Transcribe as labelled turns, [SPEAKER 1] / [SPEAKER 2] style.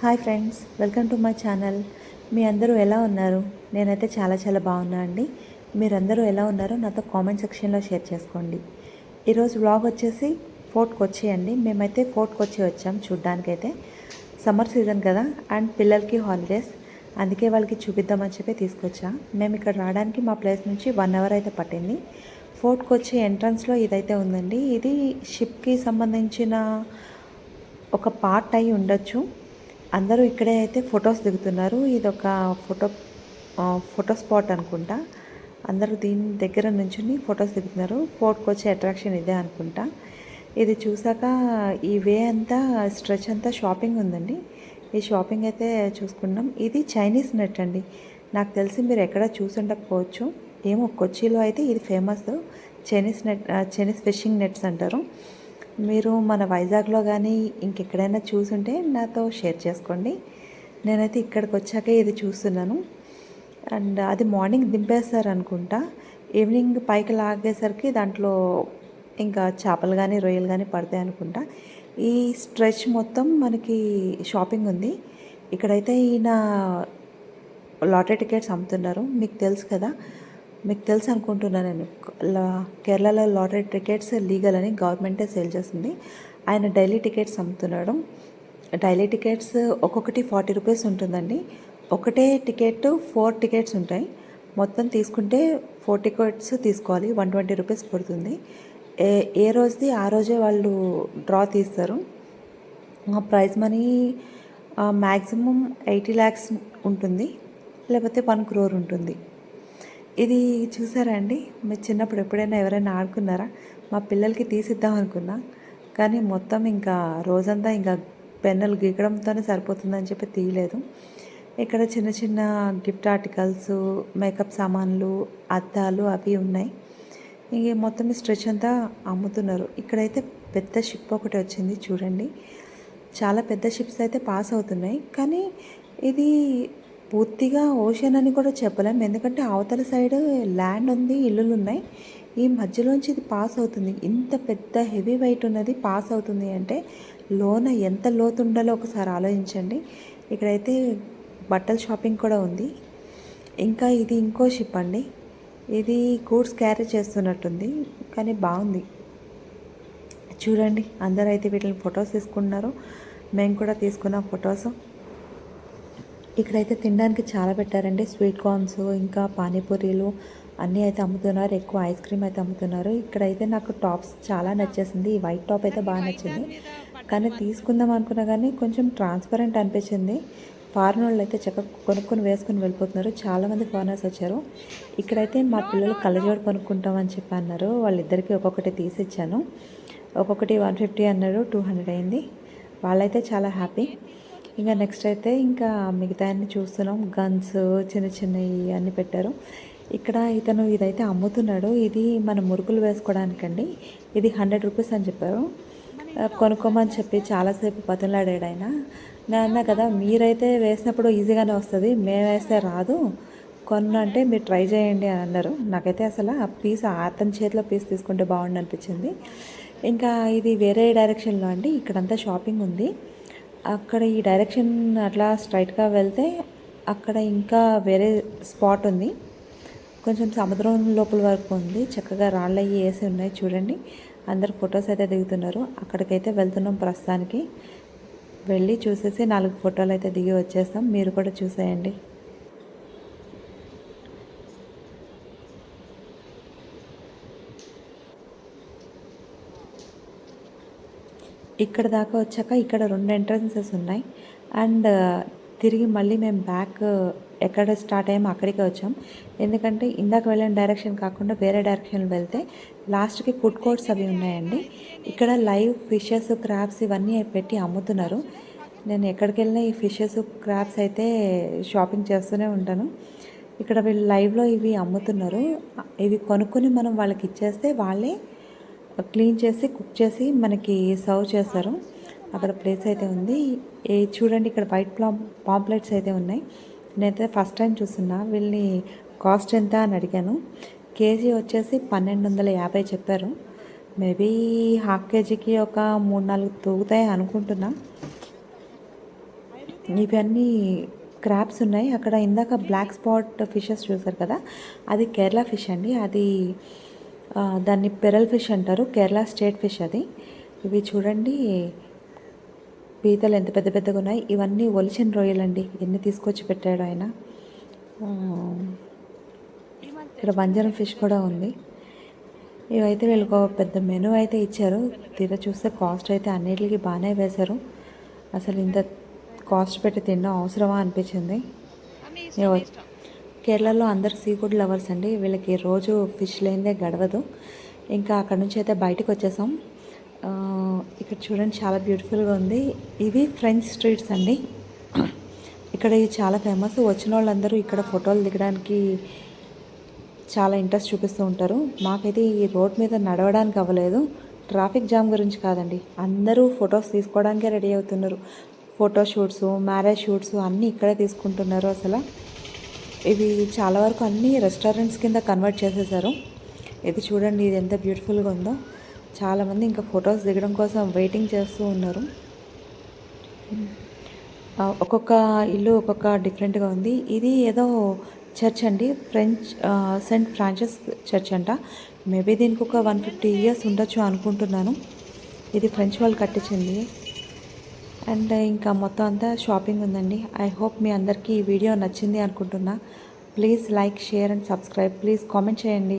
[SPEAKER 1] Hi friends, welcome to my channel. మీ అందరూ ఎలా ఉన్నారు? నేనైతే చాలా బాగున్నా అండి. మీరందరూ ఎలా ఉన్నారో నాతో కామెంట్ సెక్షన్లో షేర్ చేసుకోండి. ఈరోజు వ్లాగ్ వచ్చేసి ఫోర్ట్ కొచ్చి అండి. మేమైతే ఫోర్ట్ కొచ్చి వచ్చాం చూడ్డానికైతే. సమ్మర్ సీజన్ కదా అండ్ పిల్లలకి హాలిడేస్, అందుకే వాళ్ళకి చూపిద్దామని చెప్పి తీసుకొచ్చా. మేము ఇక్కడ రావడానికి మా ప్లేస్ నుంచి 1 అవర్ అయితే పట్టింది. ఫోర్ట్ కొచ్చి ఎంట్రన్స్లో ఇదైతే ఉందండి. ఇది షిప్కి సంబంధించిన ఒక పార్ట్ అయి ఉండొచ్చు. అందరూ ఇక్కడే అయితే ఫొటోస్ దిగుతున్నారు. ఇది ఒక ఫోటో స్పాట్ అనుకుంటా. అందరూ దీని దగ్గర నుంచుని ఫొటోస్ దిగుతున్నారు. ఫోర్ట్కి వచ్చే అట్రాక్షన్ ఇదే అనుకుంటా. ఇది చూసాక ఈ వే అంతా స్ట్రెచ్ అంతా షాపింగ్ ఉందండి. ఈ షాపింగ్ అయితే చూసుకున్నాం. ఇది చైనీస్ నెట్ అండి. నాకు తెలిసి మీరు ఎక్కడ చూసుండకపోవచ్చు. ఏమో కొచ్చిలో అయితే ఇది ఫేమస్. చైనీస్ ఫిషింగ్ నెట్స్ అంటారు. మీరు మన వైజాగ్లో కానీ ఇంకెక్కడైనా చూసుంటే నాతో షేర్ చేసుకోండి. నేనైతే ఇక్కడికి వచ్చాకే ఇది చూస్తున్నాను. అండ్ అది మార్నింగ్ దింపేస్తారు అనుకుంటా. ఈవినింగ్ పైకి లాగేసరికి దాంట్లో ఇంకా చేపలు కానీ రొయ్యలు కానీ పడతాయి అనుకుంటా. ఈ స్ట్రెచ్ మొత్తం మనకి షాపింగ్ ఉంది. ఇక్కడైతే ఈయన లాటరీ టికెట్స్ అమ్ముతున్నారు. మీకు తెలుసు కదా, మీకు తెలుసు అనుకుంటున్నాను నేను. కేరళలో లాటరీ టికెట్స్ లీగల్ అని గవర్నమెంటే సేల్ చేస్తుంది. ఆయన డైలీ టికెట్స్ అమ్ముతున్నాడు. డైలీ టికెట్స్ ఒక్కొక్కటి 40 రూపీస్ ఉంటుందండి. ఒకటే టికెట్ 4 టికెట్స్ ఉంటాయి. మొత్తం తీసుకుంటే 4 టికెట్స్ తీసుకోవాలి. 120 రూపీస్ పడుతుంది. ఏ రోజుది ఆ రోజే వాళ్ళు డ్రా తీస్తారు. ప్రైజ్ మనీ మ్యాక్సిమం 80 lakhs ఉంటుంది, లేకపోతే 1 crore ఉంటుంది. ఇది చూసారా అండి? మీరు చిన్నప్పుడు ఎప్పుడైనా ఎవరైనా ఆడుకున్నారా? మా పిల్లలకి తీసిద్దాం అనుకున్నా, కానీ మొత్తం ఇంకా రోజంతా ఇంకా పెన్నులు గీకడంతోనే సరిపోతుందని చెప్పి తీయలేదు. ఇక్కడ చిన్న గిఫ్ట్ ఆర్టికల్స్, మేకప్ సామాన్లు, అద్దాలు అవి ఉన్నాయి. ఇంక మొత్తం స్ట్రెచ్ అంతా అమ్ముతున్నారు. ఇక్కడైతే పెద్ద షిప్ ఒకటి వచ్చింది చూడండి. చాలా పెద్ద షిప్స్ అయితే పాస్ అవుతున్నాయి, కానీ ఇది పూర్తిగా ఓషన్ అని కూడా చెప్పలేము. ఎందుకంటే అవతల సైడ్ ల్యాండ్ ఉంది, ఇల్లులు ఉన్నాయి. ఈ మధ్యలోంచి ఇది పాస్ అవుతుంది. ఇంత పెద్ద హెవీ వెయిట్ ఉన్నది పాస్ అవుతుంది అంటే లోన ఎంత లోతు ఉండాలో ఒకసారి ఆలోచించండి. ఇక్కడైతే బట్టల షాపింగ్ కూడా ఉంది. ఇంకా ఇది ఇంకో షిప్ అండి. ఇది గూడ్స్ క్యారీ చేస్తున్నట్టుంది, కానీ బాగుంది చూడండి. అందరూ అయితే వీటిని ఫొటోస్ తీసుకుంటున్నారు. మేము కూడా తీసుకున్నాం ఫొటోస్. ఇక్కడైతే తినడానికి చాలా పెట్టారండి. స్వీట్ కార్న్స్, ఇంకా పానీపూరీలు అన్నీ అయితే అమ్ముతున్నారు. ఎక్కువ ఐస్ క్రీమ్ అయితే అమ్ముతున్నారు. ఇక్కడైతే నాకు టాప్స్ చాలా నచ్చేసింది. ఈ వైట్ టాప్ అయితే బాగా నచ్చింది, కానీ తీసుకుందాం అనుకున్నా కానీ కొంచెం ట్రాన్స్పరెంట్ అనిపించింది. ఫారిన్ వాళ్ళు అయితే చక్కగా కొనుక్కొని వేసుకొని వెళ్ళిపోతున్నారు. చాలామంది ఫారినర్స్ వచ్చారు. ఇక్కడైతే మా పిల్లలు కళ్ళజోడు కొనుక్కుంటామని చెప్పి అన్నారు. వాళ్ళిద్దరికీ ఒక్కొక్కటి తీసిచ్చాను. ఒక్కొక్కటి 150 అన్నారు, 200 అయింది. వాళ్ళైతే చాలా హ్యాపీ. ఇంకా నెక్స్ట్ అయితే ఇంకా మిగతా అన్ని చూస్తున్నాం. గన్స్ చిన్నవి అన్నీ పెట్టారు. ఇక్కడ ఇతను ఇదైతే అమ్ముతున్నాడు. ఇది మన మురుకులు వేసుకోవడానికండి. ఇది 100 రూపీస్ అని చెప్పారు. కొనుక్కోమని చెప్పి చాలాసేపు బతులాడాడు ఆయన. నేను అన్నా కదా, మీరైతే వేసినప్పుడు ఈజీగానే వస్తుంది, మేము వేస్తే రాదు, అంటే మీరు ట్రై చేయండి అని అన్నారు. నాకైతే అసలు ఆ పీస్ అతని చేతిలో పీస్ తీసుకుంటే బాగుండు అనిపించింది. ఇంకా ఇది వేరే డైరెక్షన్లో అండి. ఇక్కడంతా షాపింగ్ ఉంది. అక్కడ ఈ డైరెక్షన్ అట్లా స్ట్రైట్గా వెళ్తే అక్కడ ఇంకా వేరే స్పాట్ ఉంది. కొంచెం సముద్రం లోపల వరకు ఉంది. చక్కగా రాళ్ళు అవి వేసి ఉన్నాయి చూడండి. అందరు ఫొటోస్ అయితే దిగుతున్నారు. అక్కడికైతే వెళ్తున్నాం ప్రస్తుతానికి. వెళ్ళి చూసేసి 4 ఫోటోలు అయితే దిగి వచ్చేస్తాం. మీరు కూడా చూసేయండి. ఇక్కడ దాకా వచ్చాక ఇక్కడ 2 ఎంట్రన్సెస్ ఉన్నాయి. అండ్ తిరిగి మళ్ళీ మేము బ్యాక్ ఎక్కడ స్టార్ట్ అయ్యామో అక్కడికే వచ్చాం. ఎందుకంటే ఇందాక వెళ్ళిన డైరెక్షన్ కాకుండా వేరే డైరెక్షన్ వెళ్తే లాస్ట్కి ఫుడ్ కోర్ట్స్ అవి ఉన్నాయండి. ఇక్కడ లైవ్ ఫిషెస్, క్రాబ్స్ ఇవన్నీ పెట్టి అమ్ముతున్నారు. నేను ఎక్కడికి వెళ్ళినా ఈ ఫిషెస్, క్రాబ్స్ అయితే షాపింగ్ చేస్తూనే ఉంటాను. ఇక్కడ వీళ్ళు లైవ్లో ఇవి అమ్ముతున్నారు. ఇవి కొనుక్కొని మనం వాళ్ళకి ఇచ్చేస్తే వాళ్ళే క్లీన్ చేసి కుక్ చేసి మనకి సర్వ్ చేస్తారు. అక్కడ ప్లేస్ అయితే ఉంది. చూడండి, ఇక్కడ వైట్ పాంప్లెట్స్ అయితే ఉన్నాయి. నేనైతే ఫస్ట్ టైం చూస్తున్నా. వీళ్ళని కాస్ట్ ఎంత అని అడిగాను. కేజీ వచ్చేసి 1250 చెప్పారు. మేబీ హాఫ్ కేజీకి ఒక 3-4 తూగుతాయి అనుకుంటున్నా. ఇవన్నీ క్రాబ్స్ ఉన్నాయి. అక్కడ ఇందాక బ్లాక్ స్పాట్ ఫిషెస్ చూసారు కదా, అది కేరళ ఫిష్ అండి. అది దాన్ని పెరల్ ఫిష్ అంటారు, కేరళ స్టేట్ ఫిష్ అది. ఇవి చూడండి పీతలు ఎంత పెద్ద పెద్దగా ఉన్నాయి. ఇవన్నీ ఒలిచిన రొయ్యలండి, ఎన్ని తీసుకొచ్చి పెట్టాడు ఆయన. ఇక్కడ వంజరం ఫిష్ కూడా ఉంది. ఇవైతే వీళ్ళకి ఒక పెద్ద మెనూ అయితే ఇచ్చారు. తీరా చూస్తే కాస్ట్ అయితే అన్నిటికీ బాగానే వేశారు. అసలు ఇంత కాస్ట్ పెట్టి తినడం అవసరమా అనిపించింది. కేరళలో అందరు సీ ఫుడ్ లవర్స్ అండి, వీళ్ళకి రోజు ఫిష్ లేనిదే గడవదు. ఇంకా అక్కడ నుంచి అయితే బయటకు వచ్చేసాం. ఇక్కడ చూడండి చాలా బ్యూటిఫుల్గా ఉంది. ఇవి ఫ్రెంచ్ స్ట్రీట్స్ అండి. ఇక్కడ ఇవి చాలా ఫేమస్. వచ్చిన వాళ్ళందరూ ఇక్కడ ఫోటోలు దిగడానికి చాలా ఇంట్రెస్ట్ చూపిస్తూ ఉంటారు. మాకైతే ఈ రోడ్ మీద నడవడానికి అవ్వలేదు. ట్రాఫిక్ జామ్ గురించి కాదండి, అందరూ ఫొటోస్ తీసుకోవడానికే రెడీ అవుతున్నారు. ఫోటో షూట్స్, మ్యారేజ్ షూట్స్ అన్నీ ఇక్కడే తీసుకుంటున్నారు. అసలు ఇవి చాలా వరకు అన్నీ రెస్టారెంట్స్ కింద కన్వర్ట్ చేసేసారు. ఇది చూడండి, ఇది ఎంత బ్యూటిఫుల్గా ఉందో. చాలామంది ఇంకా ఫొటోస్ దిగడం కోసం వెయిటింగ్ చేస్తూ ఉన్నారు. ఒక్కొక్క ఇల్లు ఒక్కొక్క డిఫరెంట్గా ఉంది. ఇది ఏదో చర్చ్ అండి, సెయింట్ ఫ్రాన్సిస్ చర్చ్ అంట. మేబీ దీనికి ఒక 150 years ఉండొచ్చు అనుకుంటున్నాను. ఇది ఫ్రెంచ్ వాళ్ళు కట్టించింది. అండ్ ఇంకా మొత్తం అంతా షాపింగ్ ఉందండి. ఐ హోప్ మీ అందరికీ ఈ వీడియో నచ్చింది అనుకుంటున్నా. Please like, share and subscribe. Please comment చేయండి.